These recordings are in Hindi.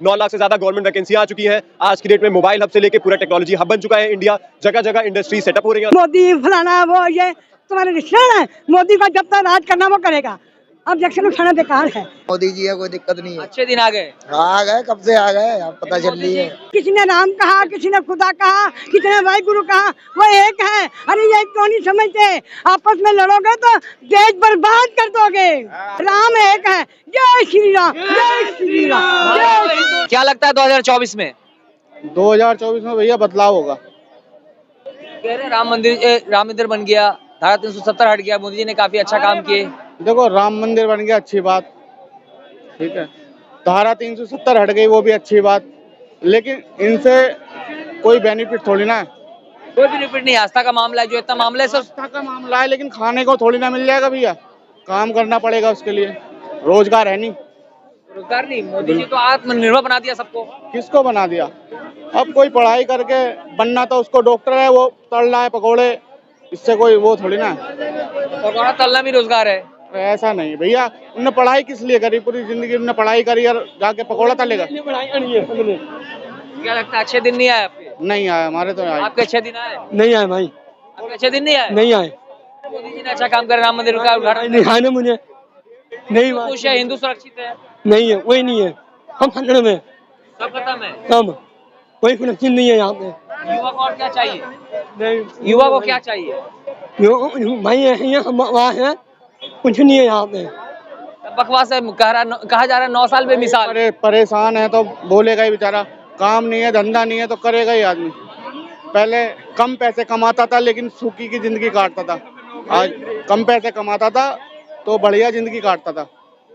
9 लाख से ज्यादा गवर्नमेंट वैकेंसियां आ चुकी हैं। आज की डेट में मोबाइल हब से लेके पूरा टेक्नोलॉजी हब बन चुका है इंडिया। जगह जगह इंडस्ट्री सेटअप हो रही है। मोदी फलाना वो ये तुम्हारे रिश्तेदार है। मोदी को जब तक राज करना वो करेगा। ऑब्जेक्शन उठाना बेकार है। मोदी जी है, कोई दिक्कत नहीं है। अच्छे दिन आ गए। आ गए, कब से आ गए, अब पता चल रही है। किसी ने राम कहा, किसी ने खुदा कहा, किसी ने वाहिगुरु कहा, वो एक है। अरे ये क्यों नहीं समझते? आपस में लड़ोगे तो देश बर्बाद कर दोगे। राम एक है। जय श्री राम, जय श्री राम, जय श्री राम। क्या लगता है 2024 में? 2024 में भैया बदलाव होगा। कह रहे राम मंदिर बन गया, धारा 370 हट गया, मोदी जी ने काफी अच्छा काम किए। देखो, राम मंदिर बन गया, अच्छी बात, ठीक है। धारा 370 हट गई, वो भी अच्छी बात, लेकिन इनसे कोई बेनिफिट थोड़ी ना है। कोई बेनिफिट नहीं। आस्था का मामला है, जो इतना मामला है सब आस्था का मामला है, लेकिन खाने को थोड़ी ना मिल जाएगा भैया। काम करना पड़ेगा उसके लिए, रोजगार है नहीं। रोजगार नहीं। मोदी जी तो आत्मनिर्भर बना दिया सबको। किसको बना दिया? अब कोई पढ़ाई करके बनना, तो उसको डॉक्टर है, वो तल रहा है पकौड़े, इससे कोई वो थोड़ी ना है। पकौड़ा तलना भी रोजगार है। ऐसा नहीं भैया, उन्होंने पढ़ाई किस लिए करी? पूरी जिंदगी उन्होंने पढ़ाई करी और जाके पकौड़ा तलेगा? क्या लगता है अच्छे दिन नहीं आए आपके? नहीं आया, हमारे तो आए। आपके अच्छे दिन आए? नहीं आए भाई, आपके अच्छे दिन नहीं आए? नहीं आए। मोदी जी ने अच्छा काम करा, राम मंदिर का उद्घाटन। नहीं आए ना मुझे, नहीं खुश है, हिंदू सुरक्षित है? नहीं है, वही नहीं है। हम खंडन में सब खत्म है। कम, कोई सुरक्षित नहीं है यहाँ पे। युवा को और क्या चाहिए? नहीं, युवा को क्या चाहिए? भाई हम वहाँ है, कुछ नहीं है यहाँ पे। बकवास है। कहा जा रहा है 9 साल बेमिसाल। परेशान है तो बोलेगा ही बेचारा। काम नहीं है, धंधा नहीं है, तो करेगा ही आदमी। पहले कम पैसे कमाता था, लेकिन सुखी की जिंदगी काटता था। आज कम पैसे कमाता था तो बढ़िया जिंदगी काटता था।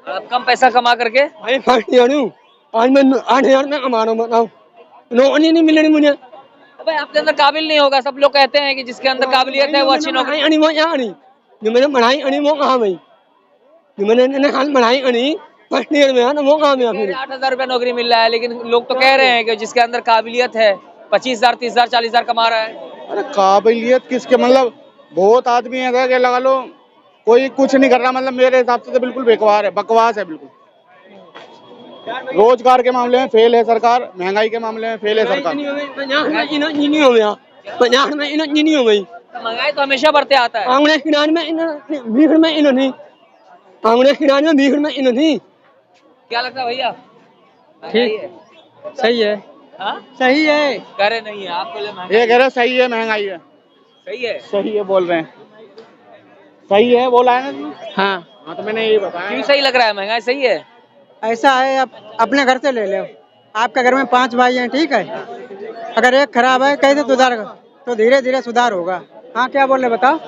अब कम पैसा कमा करके भाई फर्स्ट ईयर हूँ, आज मैं 8,000 में कमा रहा हूँ, बताओ। नौकरी नहीं मिल रही मुझे। भाई आपके अंदर काबिल नहीं होगा। सब लोग कहते हैं कि जिसके अंदर काबिलियत है वो अच्छी नौकरी। वो यहाँ नहीं, जो मैंने पढ़ाई करी वो कहाँ भाई? जो मैंने हाल पढ़ाई करी फर्स्ट ईयर में है ना, वो कहाँ में? 8,000 रुपया नौकरी मिल रहा है, लेकिन लोग तो कह रहे हैं कि जिसके अंदर काबिलियत है 25,000, 30,000, 40,000 कमा रहा है। अरे काबिलियत किसके, मतलब बहुत आदमी है कि लगा लो कोई कुछ नहीं कर रहा। मतलब मेरे हिसाब से तो बिल्कुल बेकार है, बकवास है बिल्कुल। रोजगार के मामले में फेल है सरकार, महंगाई के मामले में फेल है सरकार। 50 हो गया, 50 में नहीं हो गई। महंगाई तो हमेशा बढ़ते आता है। कांग्रेस की राज में 20 में नहीं, कांग्रेस की राज में 20 में नहीं। क्या लगता है भैया? ठीक, सही है। हाँ? सही है। कह रहे नहीं है, आपको ये कह रहे सही है, महंगाई है। सही है। सही है बोल रहे हैं, सही है बोला है ना। हाँ, तो मैंने यही बताया। क्यों सही लग रहा है? महंगाई सही है। ऐसा है, अब अपने घर से ले लो। आपके घर में 5 भाई हैं, ठीक है। अगर एक खराब है, कैसे सुधार, तो धीरे धीरे सुधार होगा। हाँ, क्या बोल रहे बताओ?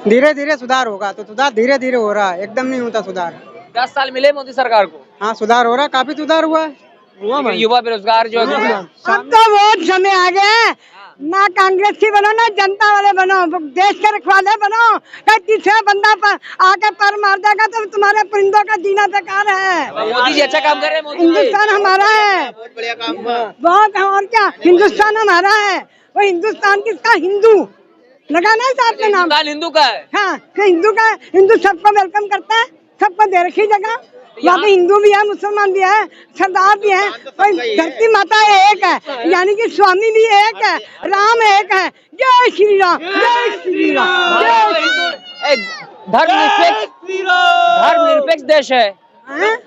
धीरे धीरे सुधार होगा, तो सुधार धीरे धीरे हो रहा है, एकदम नहीं होता सुधार। 10 साल मिले मोदी सरकार को। हाँ, सुधार हो रहा है, काफी सुधार हुआ है। युवा बेरोजगार जो है। अब तो वोट समय आ गए। ना कांग्रेसी बनो, ना जनता वाले बनो, देश के रखवाले बनो। तीसरा बंदा पर आके पर मार देगा तो तुम्हारे परिंदों का जीना बेकार है। मोदी जी अच्छा काम कर रहे हैं। मोदी जी हिंदुस्तान हमारा है, बहुत बढ़िया काम। बहुत। और क्या, हिंदुस्तान हमारा है। वो हिंदुस्तान किसका? हिंदू लगा ना साथ में नाम। हिंदुस्तान हिंदू का है। हाँ, तो हिंदू का, हिंदू सबको वेलकम करता है, सबको दे रखी जगह। वहाँ पे हिंदू भी है, मुसलमान भी है, सरदार भी है। धरती माता एक है, यानी कि स्वामी भी एक है, राम एक है। जय श्री राम, जय श्री राम, जय श्री राम। धर्मनिरपेक्ष देश है,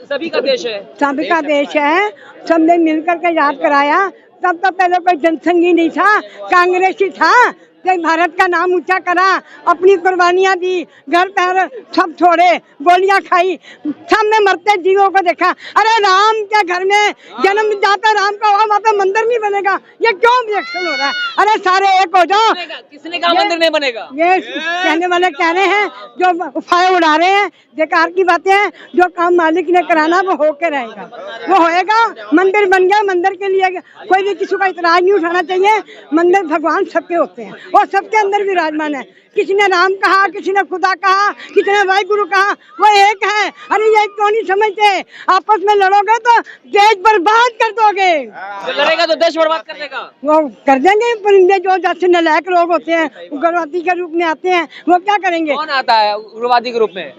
सभी का देश है। सभी का देश है। सबने मिलकर के याद कराया। तब तो पहले कोई जनसंघी नहीं था, कांग्रेसी था। जब भारत का नाम ऊंचा करा, अपनी कुर्बानियां दी, घर पैर सब छोड़े, गोलियां खाई, सामने मरते जीवों को देखा। अरे राम के घर में जन्म जाता राम का, वहाँ पे मंदिर नहीं बनेगा। ये क्यों रिएक्शन हो रहा है? अरे सारे एक हो जाओ। किसने कहा मंदिर नहीं बनेगा? ये कहने वाले कह रहे हैं, जो उफाय उड़ा रहे हैं, बेकार की बातें हैं। जो काम मालिक ने कराना वो होके रहेगा, वो होएगा। मंदिर बन गया, मंदिर के लिए कोई भी किसी का इतराज नहीं उठाना चाहिए। मंदिर भगवान सबके होते हैं और सबके अंदर विराजमान है। किसी ने राम कहा, किसी ने खुदा कहा, किसी ने वाहिगुरु कहा, वो एक है। अरे ये क्यों नहीं समझते? आपस में लड़ोगे तो देश बर्बाद कर दोगे। जो लड़ेगा तो देश बर्बाद कर देगा। वो कर देंगे परिंदे, जो जैसे नालायक लोग होते हैं, उग्रवादी के रूप में आते हैं, वो क्या करेंगे? कौन आता है उग्रवादी के रूप में?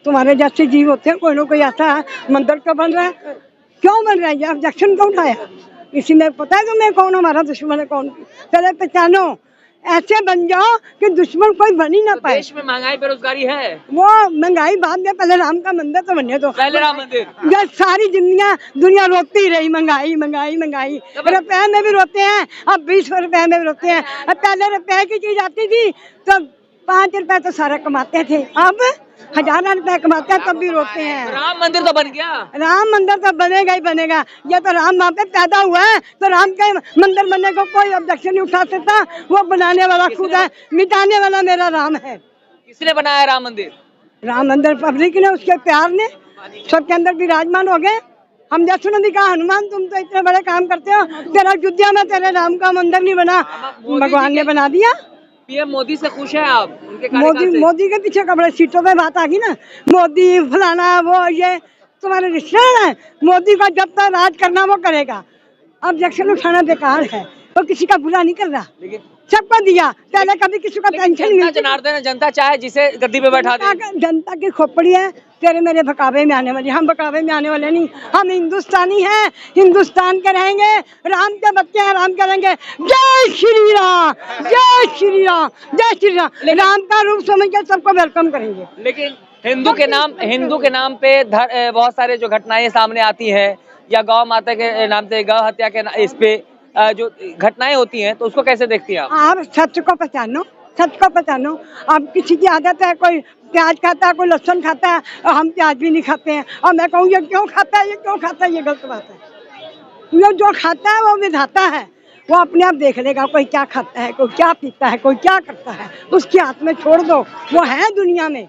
तुम्हारे जैसे जीव होते हैं, कोई ना कोई आता है। मंदिर तो बन रहा है, क्यों बन रहा है? ऑब्जेक्शन क्यों उठाया? किसी ने पता है तुम्हें कौन हमारा दुश्मन है कौन? पहले पहचानो, ऐसे बन जाओ कि दुश्मन कोई बन ही ना पाए। देश में महंगाई बेरोजगारी है, वो महंगाई बाद में, पहले राम का मंदिर तो बनने दो। पहले राम मंदिर। ये सारी दुनिया रोती रही महंगाई महंगाई महंगाई, रुपए में भी रोते हैं, अब 20 रुपए में भी रोते हैं। अब पहले रुपए की चीज आती थी तो 5 रुपए तो सारे कमाते थे, अब 1000 रुपए कमाते हैं तब भी रोते हैं। राम मंदिर तो बन गया, राम मंदिर तो बनेगा ही बनेगा। ये तो राम वहाँ पे पैदा हुआ है, तो राम के मंदिर बनने को कोई ऑब्जेक्शन नहीं उठा सकता। वो बनाने वाला खुद है, मिटाने वाला मेरा राम है। किसने बनाया राम मंदिर? राम मंदिर पब्लिक ने, उसके प्यार ने सबके अंदर विराजमान हो गए। हम जैसे ने भी कहा, हनुमान तुम तो इतने बड़े काम करते हो, तेरा अयोध्या में तेरे राम का मंदिर नहीं बना, भगवान ने बना दिया। पीएम मोदी से खुश हैं आप? उनके कार्यकाल से? मोदी के पीछे कपड़े सीटों पे बात आ गई ना, मोदी फलाना वो ये तुम्हारे रिश्तेदार है। मोदी का जब तक राज करना वो करेगा, ऑब्जेक्शन उठाना बेकार है। वो किसी का बुरा नहीं कर रहा, लेकिन सबको दिया, पहले कभी किसी का टेंशन नहीं जनता जनार्दन, जनता चाहे जिसे गद्दी पे बैठा दे। जनता की खोपड़ी है, तेरे मेरे बकावे में आने वाली। हम बकावे में आने वाले नहीं, हम हिंदुस्तानी हैं, हिंदुस्तान के रहेंगे, राम के बच्चे हैं, राम करेंगे। जय श्री राम, जय श्री राम, जय श्री राम। राम का रूप समझ के सबको वेलकम करेंगे। लेकिन हिंदू के नाम पे बहुत सारे जो घटनाएं सामने आती है, या गौ माता के नाम से गौ हत्या के इस पे जो घटनाएं होती हैं, तो उसको कैसे देखती हैं आप? आप सच को पहचानो, सच को पहचानो। अब किसी की आदत है, कोई प्याज खाता है, कोई लहसुन खाता है, और हम प्याज भी नहीं खाते हैं, और मैं कहूँ ये क्यों खाता है, ये क्यों खाता है, ये गलत बात है। ये जो खाता है वो विधाता है, वो अपने आप देख लेगा। कोई क्या खाता है, कोई क्या पीता है, कोई क्या करता है, उसके हाथ में छोड़ दो, वो है दुनिया में।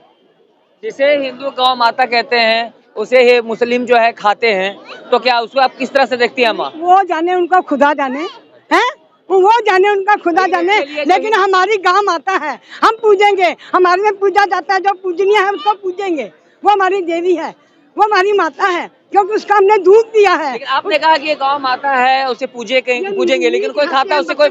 जिसे हिंदू गौ माता कहते हैं, उसे ही मुस्लिम जो है खाते हैं, तो क्या उसको आप किस तरह से देखती हैं माँ? वो जाने, उनको खुदा जाने, हैं वो जाने, उनका खुदा जाने। लेकिन हमारी गांव माता है, हम पूजेंगे, हमारे में पूजा जाता है, जो पूजनीय है उसको पूजेंगे। वो हमारी देवी है, वो हमारी माता है, क्योंकि उसका हमने दूध दिया है। लेकिन आपने कहा कि गौ माता है, उसे पूजेंगे, लेकिन कोई खाता है उससे कोई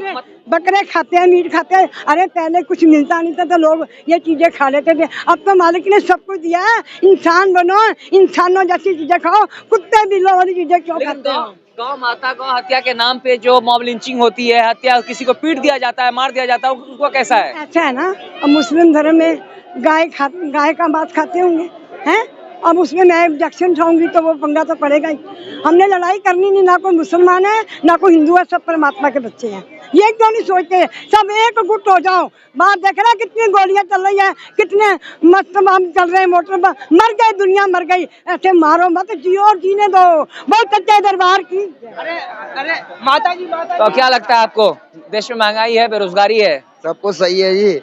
बकरे खाते हैं, मीट खाते हैं। अरे पहले कुछ मिलता नहीं था तो लोग ये चीजें खा लेते थे, अब तो मालिक ने सब कुछ दिया है। इंसान बनो, इंसानों जैसी चीजें खाओ, कुत्ते बिल्लों वाली चीजें क्यों खाते हो? गौ माता गौ हत्या के नाम पे जो मॉब लिंचिंग होती है, हत्या, किसी को पीट दिया जाता है, मार दिया जाता है, उसको कैसा है? ऐसा है ना, अब मुस्लिम धर्म में गाय का मांस खाते होंगे, हैं? अब उसमें मैं ऑब्जेक्शन उठाऊंगी तो वो पंगा तो पड़ेगा ही। हमने लड़ाई करनी नहीं, ना कोई मुसलमान है ना कोई हिंदू है, सब परमात्मा के बच्चे हैं। ये क्यों नहीं सोचते सब एक गुट हो जाओ? बात देख रहा कितनी गोलियां चल रही है, कितने मस्त बम चल रहे हैं, मोटर बम, मर गए, दुनिया मर गई। ऐसे मारो मत, जियो और जीने दो। बहुत सच्चे दरबार की। अरे माता जी, तो क्या लगता है आपको, देश में महंगाई है, बेरोजगारी है, सब कुछ सही है जी,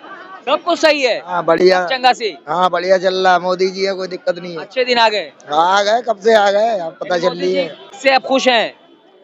सब कुछ सही है? हाँ बढ़िया, चंगा सी, हाँ बढ़िया चल रहा। मोदी जी है, कोई दिक्कत नहीं है। अच्छे दिन आ गए, आ गए, कब से आ गए, अब पता चल रही है। से आप खुश हैं?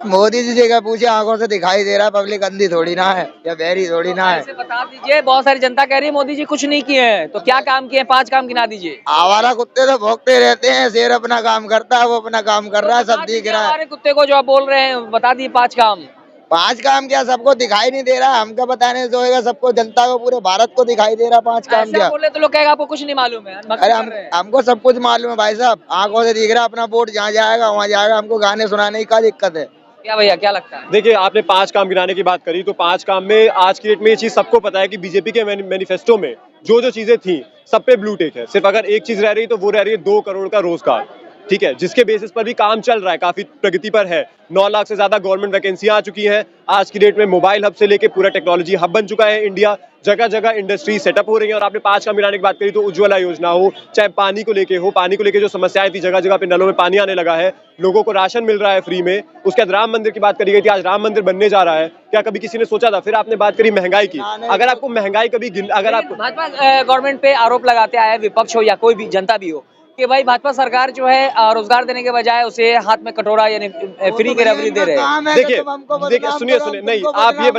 मोदी जी से क्या पूछे, आंखों से दिखाई दे रहा है। पब्लिक अंधी थोड़ी ना है, या बहरी थोड़ी ना है। ऐसे बता दीजिए, बहुत सारी जनता कह रही है मोदी जी कुछ नहीं किए हैं, तो क्या काम किए हैं? 5 काम गिना दीजिए। आवारा कुत्ते तो भौंकते रहते हैं, शेर अपना काम करता है, वो अपना काम कर रहा है, सब दिख रहा है। हमारे कुत्ते को जो आप बोल रहे हैं, बता दिए 5 काम। 5 काम क्या, सबको दिखाई नहीं दे रहा? हमको बताने से होएगा? सबको, जनता को, पूरे भारत को दिखाई दे रहा 5 काम क्या? बोले तो लोग कहेगा आपको कुछ नहीं मालूम है। अरे हमको सब कुछ मालूम है भाई साहब, आंखों से दिख रहा। अपना वोट जहाँ जाएगा वहाँ जाएगा, हमको गाने सुनाने की क्या दिक्कत है? क्या भैया, क्या लगता है? देखिए, आपने 5 काम गिनाने की बात करी, तो 5 काम में आज की डेट में ये चीज सबको पता है कि बीजेपी के मैनिफेस्टो में जो जो चीजें थी सब पे ब्लू टिक है। सिर्फ अगर एक चीज रह रही तो वो रह रही है 2 करोड़ का रोजगार, ठीक है, जिसके बेसिस पर भी काम चल रहा है, काफी प्रगति पर है। 9 लाख से ज्यादा गवर्नमेंट वैकेंसियां आ चुकी हैं। आज की डेट में मोबाइल हब से लेके पूरा टेक्नोलॉजी हब बन चुका है इंडिया। जगह जगह इंडस्ट्री सेटअप हो रही है। और आपने 5 काम गिनाने की बात करी तो उज्ज्वला योजना हो, चाहे पानी को लेके हो, पानी को लेके जो समस्याएं थी, जगह जगह पे नलों में पानी आने लगा है, लोगों को राशन मिल रहा है फ्री में। उसके बाद राम मंदिर की बात करी गई थी, आज राम मंदिर बनने जा रहा है, क्या कभी किसी ने सोचा था? फिर आपने बात करी महंगाई की। अगर आपको महंगाई कभी अगर आपको भाजपा गवर्नमेंट पे आरोप लगाते आया, विपक्ष हो या कोई भी जनता भी हो, कि भाई भाजपा सरकार जो है रोजगार देने के बजाय उसे हाथ में कटोरा यानी फ्री की रबड़ी दे रहे हैं। देखिए सुनिए, नहीं, आप ये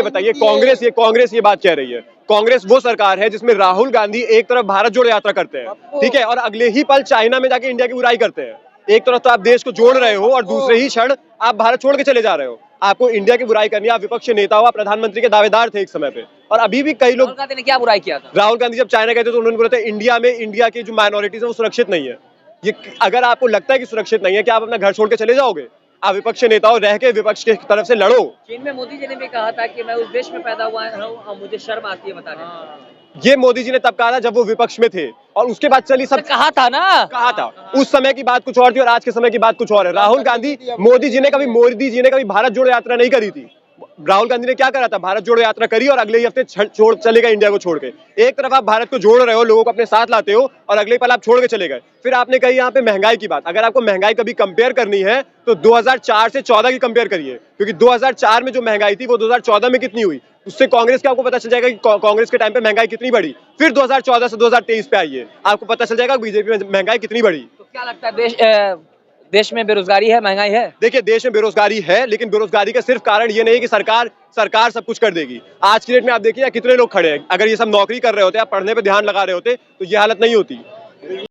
बताइए, कांग्रेस ये बात कह रही है। कांग्रेस वो सरकार है जिसमें राहुल गांधी एक तरफ भारत जोड़ो यात्रा करते हैं, ठीक है, और अगले ही पल चाइना में जाके इंडिया की बुराई करते हैं। एक तरफ तो आप देश को जोड़ रहे हो और दूसरे ही क्षण आप भारत छोड़ के चले जा रहे हो। आपको इंडिया की बुराई करनी है, आप विपक्ष नेता हो, आप प्रधानमंत्री के दावेदार थे एक समय पे, और अभी भी कई लोग। राहुल गांधी ने क्या बुराई किया था? राहुल गांधी जब चाइना गए थे तो उन्होंने बोला था इंडिया के जो माइनॉरिटीज है वो सुरक्षित नहीं है। ये अगर आपको लगता है कि सुरक्षित नहीं है, क्या आप अपना घर छोड़ के चले जाओगे? आप विपक्ष के नेता हो, रह के विपक्ष की तरफ से लड़ो। चीन में मोदी जी ने भी कहा था कि मैं उस देश में पैदा हुआ हूँ और मुझे शर्म आती है बताने में। ये मोदी जी ने तब कहा था जब वो विपक्ष में थे, और उसके बाद चली सब कहा था ना, कहा था। उस समय की बात कुछ और थी और आज के समय की बात कुछ और है। राहुल गांधी, मोदी जी ने कभी भारत जोड़ो यात्रा नहीं करी थी। राहुल गांधी ने क्या करा था? भारत जोड़ो यात्रा करी और अगले ही हफ्ते छोड़ चले गए इंडिया को छोड़ के। एक तरफ आप भारत को जोड़ रहे हो, लोगों को अपने साथ लाते हो, और अगले पल आप छोड़ के चले गए। फिर आपने कही यहाँ पे महंगाई की बात। अगर आपको महंगाई कभी कंपेयर करनी है तो 2004 से 14 की कंपेयर करिए, क्योंकि 2004 में जो महंगाई थी वो 2014 में कितनी हुई, उससे कांग्रेस के आपको पता चल जाएगा कि कांग्रेस के टाइम पे महंगाई कितनी बढ़ी। फिर 2014 से 2023 पे आइए, आपको पता चल जाएगा बीजेपी में महंगाई कितनी बढ़ी। तो क्या लगता है देश में बेरोजगारी है, महंगाई है? देखिए, देश में बेरोजगारी है, लेकिन बेरोजगारी का सिर्फ कारण ये नहीं है कि सरकार सब कुछ कर देगी। आज की डेट में आप देखिए कितने लोग खड़े हैं। अगर ये सब नौकरी कर रहे होते, आप पढ़ने पे ध्यान लगा रहे होते, तो ये हालत नहीं होती।